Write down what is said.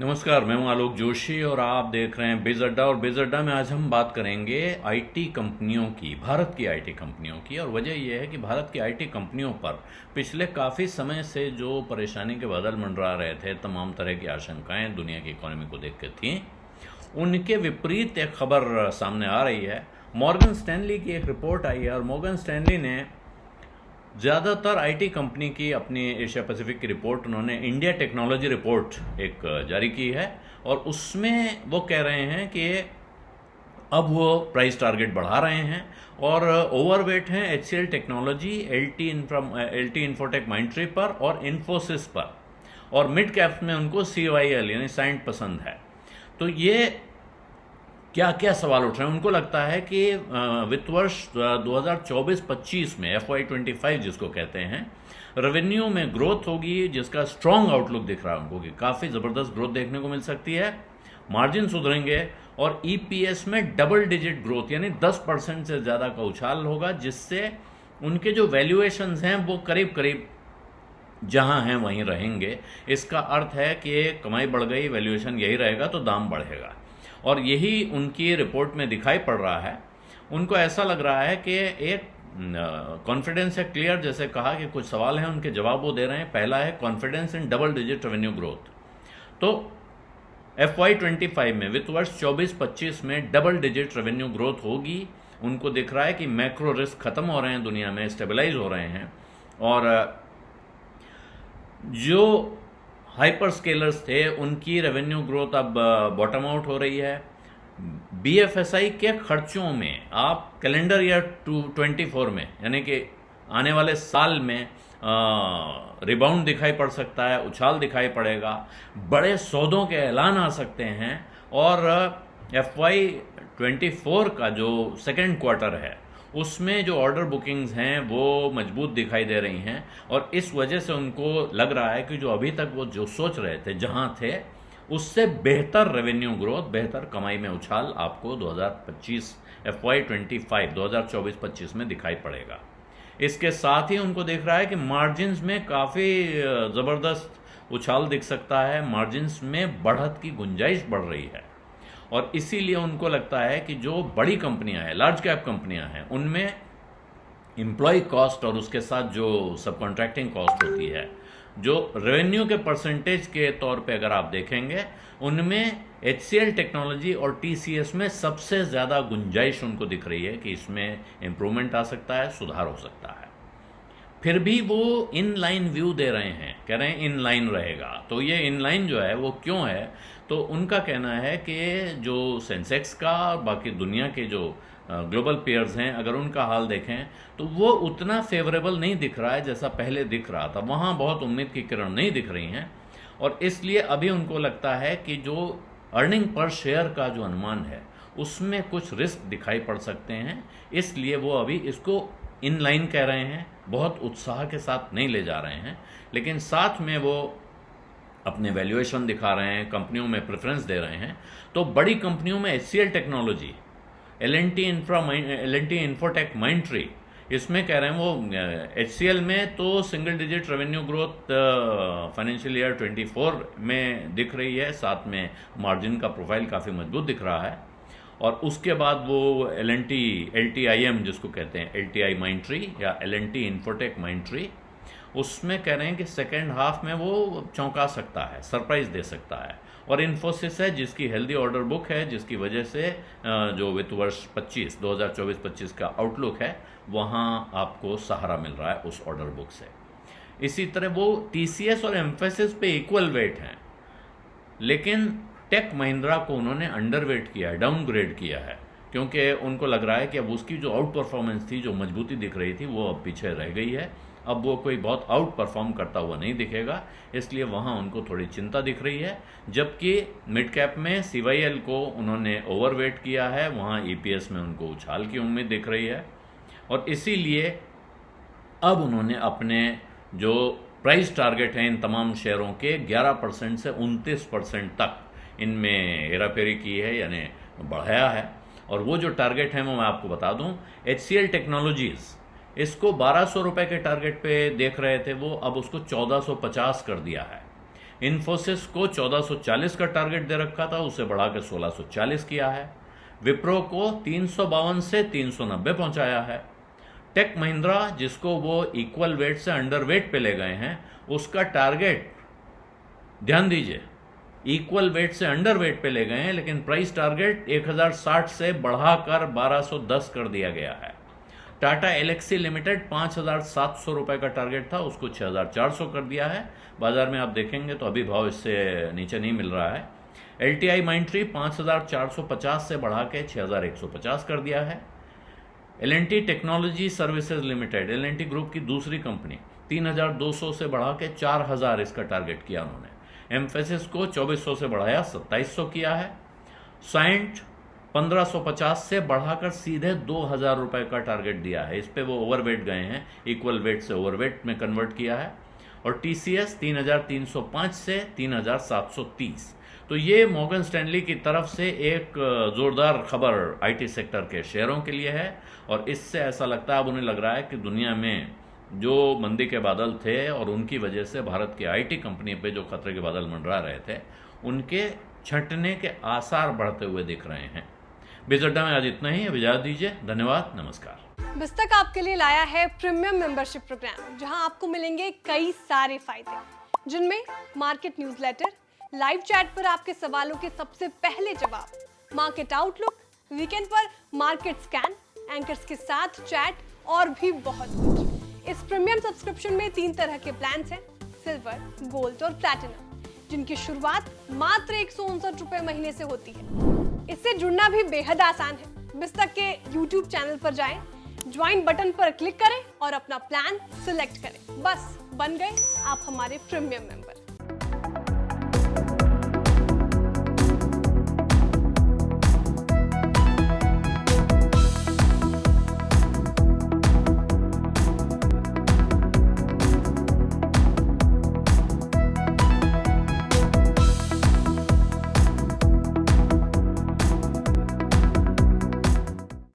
नमस्कार, मैं हूं आलोक जोशी और आप देख रहे हैं बिज़ अड्डा। और बिज़ अड्डा में आज हम बात करेंगे आईटी कंपनियों की, भारत की आईटी कंपनियों की। और वजह यह है कि भारत की आईटी कंपनियों पर पिछले काफ़ी समय से जो परेशानी के बादल मंडरा रहे थे, तमाम तरह की आशंकाएं दुनिया की इकोनॉमी को देख के थी, उनके विपरीत एक खबर सामने आ रही है। मॉर्गन स्टैनली की एक रिपोर्ट आई है और मॉर्गन स्टैनली ने ज़्यादातर आईटी कंपनी की अपनी एशिया पैसिफिक की रिपोर्ट उन्होंने इंडिया टेक्नोलॉजी रिपोर्ट एक जारी की है। और उसमें वो कह रहे हैं कि अब वो प्राइस टारगेट बढ़ा रहे हैं और ओवरवेट हैं एचसीएल टेक्नोलॉजी, एलटी इन्फोटेक माइंट्री पर और इन्फोसिस पर, और मिड कैप्स में उनको सीवाईएल यानी साइंट पसंद है। तो ये क्या क्या सवाल उठ रहे हैं? उनको लगता है कि वित्त वर्ष 2024-25 में FY25 जिसको कहते हैं, रेवेन्यू में ग्रोथ होगी जिसका स्ट्रॉन्ग आउटलुक दिख रहा है उनको कि काफ़ी ज़बरदस्त ग्रोथ देखने को मिल सकती है। मार्जिन सुधरेंगे और ईपीएस में डबल डिजिट ग्रोथ यानी 10% से ज़्यादा का उछाल होगा, जिससे उनके जो वैल्यूएशंस हैं वो करीब करीब जहां हैं वहीं रहेंगे। इसका अर्थ है कि कमाई बढ़ गई, वैल्यूएशन यही रहेगा तो दाम बढ़ेगा। और यही उनकी रिपोर्ट में दिखाई पड़ रहा है। उनको ऐसा लग रहा है कि एक कॉन्फिडेंस है क्लियर, जैसे कहा कि कुछ सवाल हैं उनके जवाब वो दे रहे हैं। पहला है confidence in double digit revenue growth. तो FY25 में वित्त वर्ष 24-25 में डबल डिजिट रेवेन्यू ग्रोथ होगी। उनको दिख रहा है कि मैक्रो रिस्क खत्म हो रहे हैं, दुनिया में स्टेबलाइज हो रहे हैं। और जो हाइपर स्केलर्स थे उनकी रेवेन्यू ग्रोथ अब बॉटम आउट हो रही है। बीएफएसआई के खर्चों में आप कैलेंडर ईयर 2024 में यानी कि आने वाले साल में रिबाउंड दिखाई पड़ सकता है, उछाल दिखाई पड़ेगा, बड़े सौदों के ऐलान आ सकते हैं। और FY24 का जो सेकेंड क्वार्टर है उसमें जो ऑर्डर बुकिंग्स हैं वो मजबूत दिखाई दे रही हैं। और इस वजह से उनको लग रहा है कि जो अभी तक वो जो सोच रहे थे जहां थे, उससे बेहतर रेवेन्यू ग्रोथ, बेहतर कमाई में उछाल आपको 2025 FY25 2024-25 में दिखाई पड़ेगा। इसके साथ ही उनको देख रहा है कि मार्जिन्स में काफ़ी ज़बरदस्त उछाल दिख सकता है, मार्जिन्स में बढ़त की गुंजाइश बढ़ रही है। और इसीलिए उनको लगता है कि जो बड़ी कंपनियां हैं, लार्ज कैप कंपनियां हैं, उनमें एम्प्लॉय कॉस्ट और उसके साथ जो सब कॉन्ट्रैक्टिंग कॉस्ट होती है, जो रेवेन्यू के परसेंटेज के तौर पे अगर आप देखेंगे, उनमें HCL टेक्नोलॉजी और TCS में सबसे ज़्यादा गुंजाइश उनको दिख रही है कि इसमें इम्प्रूवमेंट आ सकता है, सुधार हो सकता है। फिर भी वो इन लाइन व्यू दे रहे हैं, कह रहे हैं इन लाइन रहेगा। तो ये इन लाइन जो है वो क्यों है? तो उनका कहना है कि जो सेंसेक्स का और बाकी दुनिया के जो ग्लोबल पेयर्स हैं, अगर उनका हाल देखें तो वो उतना फेवरेबल नहीं दिख रहा है जैसा पहले दिख रहा था। वहाँ बहुत उम्मीद की किरण नहीं दिख रही हैं। और इसलिए अभी उनको लगता है कि जो अर्निंग पर शेयर का जो अनुमान है उसमें कुछ रिस्क दिखाई पड़ सकते हैं। इसलिए वो अभी इसको इन लाइन कह रहे हैं, बहुत उत्साह के साथ नहीं ले जा रहे हैं, लेकिन साथ में वो अपने वैल्यूएशन दिखा रहे हैं, कंपनियों में प्रेफरेंस दे रहे हैं। तो बड़ी कंपनियों में HCL technology, L N T infotech Mindtree, इसमें कह रहे हैं वो HCL में तो single digit revenue growth financial year 24 में दिख रही है, साथ में मार्जिन का प्रोफाइल काफ़ी मजबूत दिख रहा है। और उसके बाद वो LTIM जिसको कहते हैं, LTI माइंट्री या LNT इन्फोटेक माइंट्री, उसमें कह रहे हैं कि सेकेंड हाफ में वो चौंका सकता है, सरप्राइज दे सकता है। और इन्फोसिस है जिसकी हेल्दी ऑर्डर बुक है, जिसकी वजह से जो वित्त वर्ष 2024-25 का आउटलुक है वहाँ आपको सहारा मिल रहा है उस ऑर्डर बुक से। इसी तरह वो TCS और एम्फेसिस पे इक्वल वेट हैं, लेकिन टेक महिंद्रा को उन्होंने अंडरवेट किया है, डाउनग्रेड किया है, क्योंकि उनको लग रहा है कि अब उसकी जो आउट परफॉर्मेंस थी, जो मजबूती दिख रही थी, वो अब पीछे रह गई है। अब वो कोई बहुत आउट परफॉर्म करता हुआ नहीं दिखेगा, इसलिए वहाँ उनको थोड़ी चिंता दिख रही है। जबकि मिड कैप में CYL को उन्होंने ओवरवेट किया है, वहाँ EPS में उनको उछाल की उम्मीद दिख रही है। और इसीलिए अब उन्होंने अपने जो प्राइस टारगेट हैं इन तमाम शेयरों के 11% से 29% तक इनमें हेराफेरी की है, यानी बढ़ाया है। और वो जो टारगेट है वो मैं आपको बता दूं, HCL टेक्नोलॉजीज़ इसको 1200 रुपये के टारगेट पे देख रहे थे वो, अब उसको 1450 कर दिया है। इन्फोसिस को 1440 का टारगेट दे रखा था, उसे बढ़ा के 1640 किया है। विप्रो को 352 से 390 पहुंचाया है। टेक महिंद्रा, जिसको वो इक्वल वेट से अंडर वेट पे ले गए हैं, उसका टारगेट, ध्यान दीजिए, इक्वल वेट से अंडर वेट पे ले गए हैं, लेकिन प्राइस टारगेट 1060 से बढ़ाकर 1210 कर दिया गया है। टाटा एलेक्सी लिमिटेड 5700 रुपए का टारगेट था, उसको 6400 कर दिया है। बाजार में आप देखेंगे तो अभी भाव इससे नीचे नहीं मिल रहा है। एलटीआई माइंट्री 5450 से बढ़ा के 6150 कर दिया है। LNT technology services limited, LNT group की दूसरी कंपनी, 3200 से बढ़ा के 4000 इसका टारगेट किया उन्होंने। एम्फेसिस को 2400 से बढ़ाया 2700 किया है। साइंट 1550 से बढ़ाकर सीधे 2000 रुपए का टारगेट दिया है। इस पे वो ओवरवेट गए हैं, इक्वल वेट से ओवरवेट में कन्वर्ट किया है। और टीसीएस 3305 से 3730। तो ये मॉर्गन स्टैनली की तरफ से एक जोरदार खबर आईटी सेक्टर के शेयरों के लिए है। और इससे ऐसा लगता है, अब उन्हें लग रहा है कि दुनिया में जो मंदी के बादल थे और उनकी वजह से भारत की आईटी कंपनी पे जो खतरे के बादल मंडरा रहे थे, उनके छंटने के आसार बढ़ते हुए दिख रहे हैं। बिज़ अड्डा में आज इतना ही। अब इजाजत दीजिए, धन्यवाद, नमस्कार। बिस्तक आपके लिए लाया है प्रीमियम मेंबरशिप प्रोग्राम, जहां आपको मिलेंगे कई सारे फायदे, जिनमें मार्केट न्यूज़लेटर, लाइव चैट पर आपके सवालों के सबसे पहले जवाब, मार्केट आउटलुक, वीकेंड पर मार्केट स्कैन, एंकर्स के साथ चैट और भी बहुत कुछ। इस प्रीमियम सब्सक्रिप्शन में 3 तरह के प्लान्स हैं, सिल्वर, गोल्ड और प्लैटिनम, जिनकी शुरुआत मात्र 159 रुपए महीने से होती है। इससे जुड़ना भी बेहद आसान है। बिस्तक के YouTube चैनल पर जाएं, ज्वाइन बटन पर क्लिक करें और अपना प्लान सिलेक्ट करें। बस बन गए आप हमारे प्रीमियम मेंबर।